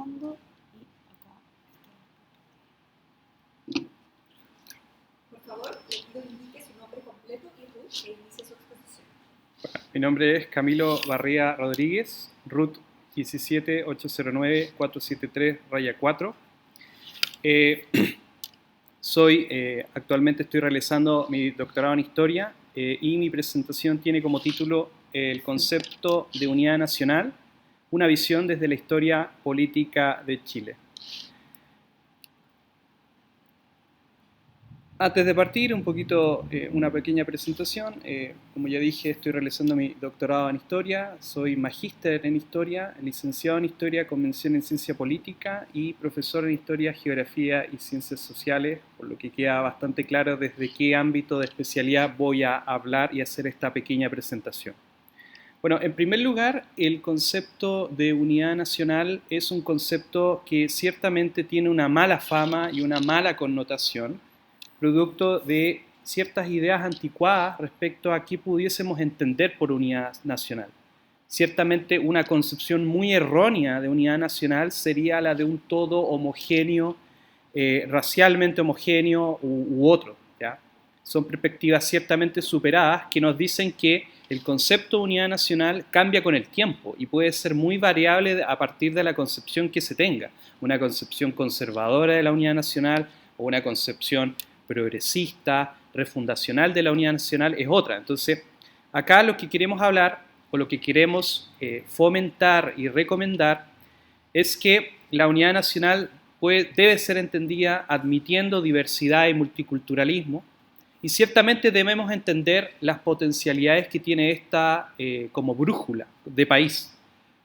grabando y acá. Por favor, le pido indique su nombre completo y RUT e inicie su exposición. Mi nombre es Camilo Barría Rodríguez, RUT 17809-473-4. Actualmente estoy realizando mi doctorado en Historia y mi presentación tiene como título el concepto de unidad nacional, una visión desde la historia política de Chile. Antes de partir, una pequeña presentación. Como ya dije, estoy realizando mi doctorado en Historia, soy magíster en Historia, licenciado en Historia con mención en Ciencia Política y profesor en Historia, Geografía y Ciencias Sociales, por lo que queda bastante claro desde qué ámbito de especialidad voy a hablar y hacer esta pequeña presentación. Bueno, en primer lugar, el concepto de unidad nacional es un concepto que ciertamente tiene una mala fama y una mala connotación, producto de ciertas ideas anticuadas respecto a qué pudiésemos entender por unidad nacional. Ciertamente una concepción muy errónea de unidad nacional sería la de un todo homogéneo, racialmente homogéneo u otro, ¿ya? Son perspectivas ciertamente superadas que nos dicen que el concepto de unidad nacional cambia con el tiempo y puede ser muy variable a partir de la concepción que se tenga. Una concepción conservadora de la unidad nacional o una concepción progresista, refundacional de la unidad nacional es otra. Entonces, acá lo que queremos hablar o lo que queremos fomentar y recomendar es que la unidad nacional debe ser entendida admitiendo diversidad y multiculturalismo, y ciertamente debemos entender las potencialidades que tiene esta como brújula de país,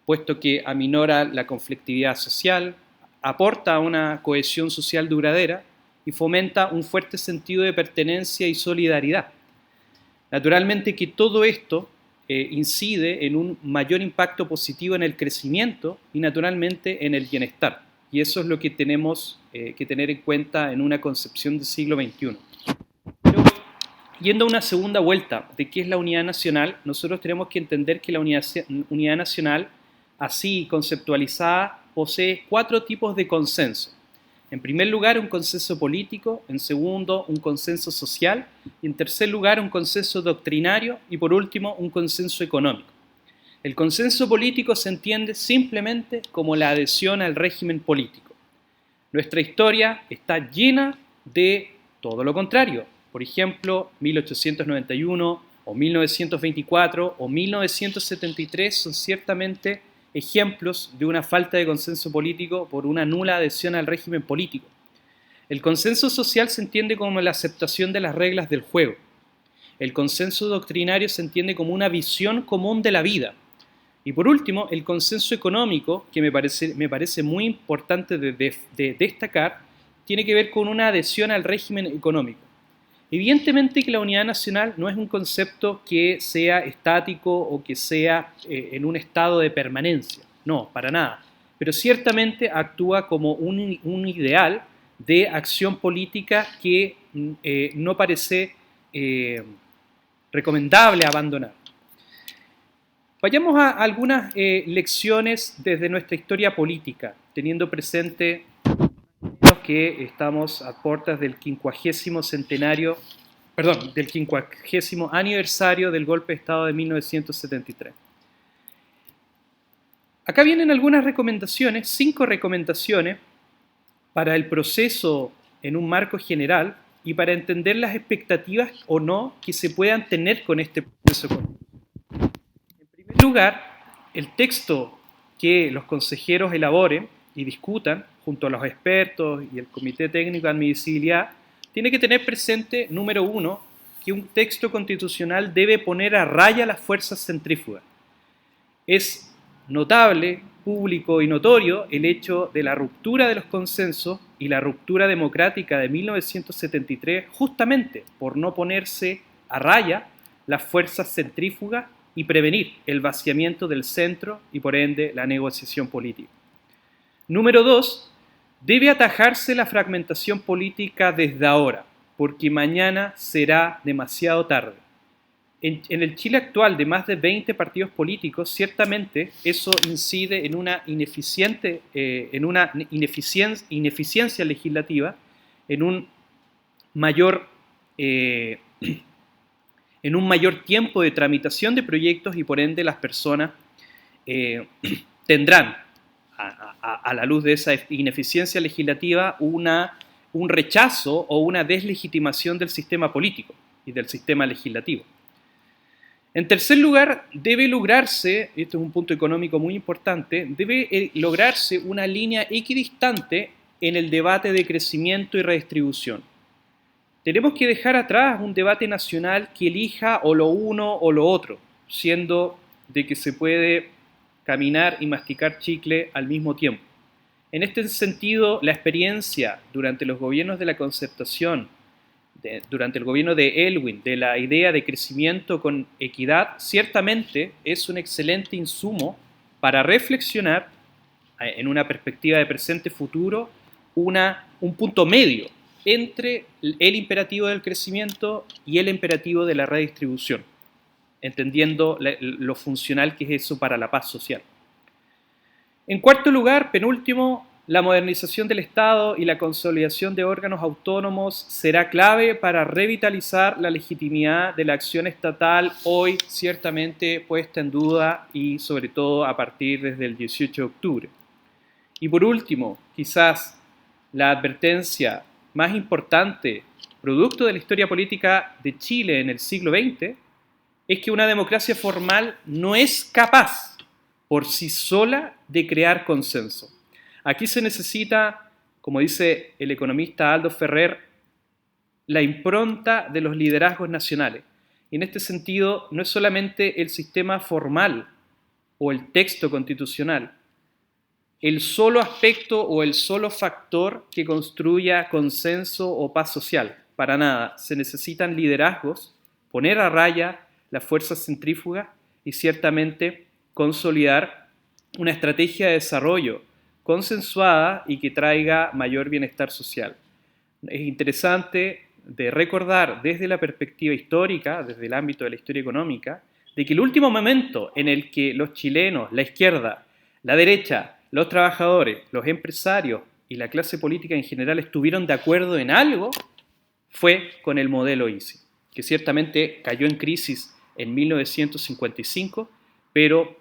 puesto que aminora la conflictividad social, aporta una cohesión social duradera y fomenta un fuerte sentido de pertenencia y solidaridad. Naturalmente que todo esto incide en un mayor impacto positivo en el crecimiento y naturalmente en el bienestar. Y eso es lo que tenemos que tener en cuenta en una concepción del siglo XXI. Pero, yendo a una segunda vuelta de qué es la unidad nacional, nosotros tenemos que entender que la unidad nacional, así conceptualizada, posee 4 tipos de consenso. En primer lugar, un consenso político, en segundo, un consenso social, y en tercer lugar, un consenso doctrinario, y por último, un consenso económico. El consenso político se entiende simplemente como la adhesión al régimen político. Nuestra historia está llena de todo lo contrario. Por ejemplo, 1891 o 1924 o 1973 son ciertamente ejemplos de una falta de consenso político por una nula adhesión al régimen político. El consenso social se entiende como la aceptación de las reglas del juego. El consenso doctrinario se entiende como una visión común de la vida. Y por último, el consenso económico, que me parece muy importante de destacar, tiene que ver con una adhesión al régimen económico. Evidentemente que la unidad nacional no es un concepto que sea estático o que sea en un estado de permanencia, no, para nada, pero ciertamente actúa como un ideal de acción política que no parece recomendable abandonar. Vayamos a algunas lecciones desde nuestra historia política, teniendo presente que estamos a puertas del 50º aniversario del golpe de Estado de 1973. Acá vienen algunas recomendaciones, 5 recomendaciones para el proceso en un marco general y para entender las expectativas o no que se puedan tener con este proceso económico. En primer lugar, el texto que los consejeros elaboren y discutan junto a los expertos y el Comité Técnico de Admisibilidad tiene que tener presente, número 1, que un texto constitucional debe poner a raya las fuerzas centrífugas. Es notable, público y notorio el hecho de la ruptura de los consensos y la ruptura democrática de 1973 justamente por no ponerse a raya las fuerzas centrífugas y prevenir el vaciamiento del centro y por ende la negociación política. Número 2, debe atajarse la fragmentación política desde ahora, porque mañana será demasiado tarde. En el Chile actual, de más de 20 partidos políticos, ciertamente eso incide en una ineficiencia legislativa, en un mayor, en un mayor tiempo de tramitación de proyectos y por ende las personas tendrán, a la luz de esa ineficiencia legislativa, un rechazo o una deslegitimación del sistema político y del sistema legislativo. En tercer lugar, debe lograrse, esto es un punto económico muy importante, debe lograrse una línea equidistante en el debate de crecimiento y redistribución. Tenemos que dejar atrás un debate nacional que elija o lo uno o lo otro, siendo de que se puede caminar y masticar chicle al mismo tiempo. En este sentido, la experiencia durante los gobiernos de la Concertación, durante el gobierno de Elwin, de la idea de crecimiento con equidad, ciertamente es un excelente insumo para reflexionar en una perspectiva de presente-futuro un punto medio entre el imperativo del crecimiento y el imperativo de la redistribución, entendiendo lo funcional que es eso para la paz social. En cuarto lugar, penúltimo, la modernización del Estado y la consolidación de órganos autónomos será clave para revitalizar la legitimidad de la acción estatal, hoy ciertamente puesta en duda y sobre todo a partir desde el 18 de octubre. Y por último, quizás la advertencia más importante, producto de la historia política de Chile en el siglo XX, es que una democracia formal no es capaz por sí sola de crear consenso. Aquí se necesita, como dice el economista Aldo Ferrer, la impronta de los liderazgos nacionales. Y en este sentido, no es solamente el sistema formal o el texto constitucional, el solo aspecto o el solo factor que construya consenso o paz social. Para nada. Se necesitan liderazgos, poner a raya las fuerzas centrífugas y ciertamente consolidar una estrategia de desarrollo consensuada y que traiga mayor bienestar social. Es interesante de recordar desde la perspectiva histórica, desde el ámbito de la historia económica, de que el último momento en el que los chilenos, la izquierda, la derecha, los trabajadores, los empresarios y la clase política en general estuvieron de acuerdo en algo fue con el modelo ISI, que ciertamente cayó en crisis en 1955, pero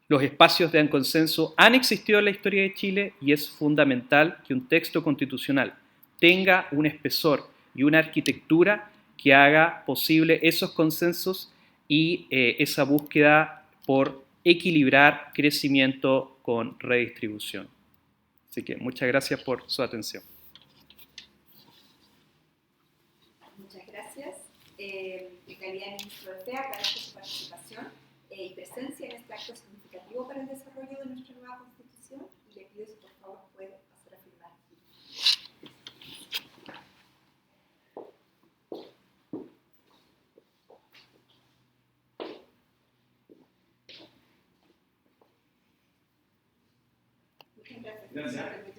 los espacios de consenso han existido en la historia de Chile y es fundamental que un texto constitucional tenga un espesor y una arquitectura que haga posible esos consensos y esa búsqueda por equilibrar crecimiento con redistribución. Así que muchas gracias por su atención. Muchas gracias. En calidad de ministro de FEA, agradezco su participación y presencia en este acto significativo para el desarrollo de nuestra nueva Constitución y le pido si por favor puede pasar a firmar aquí. Muchas gracias. Gracias.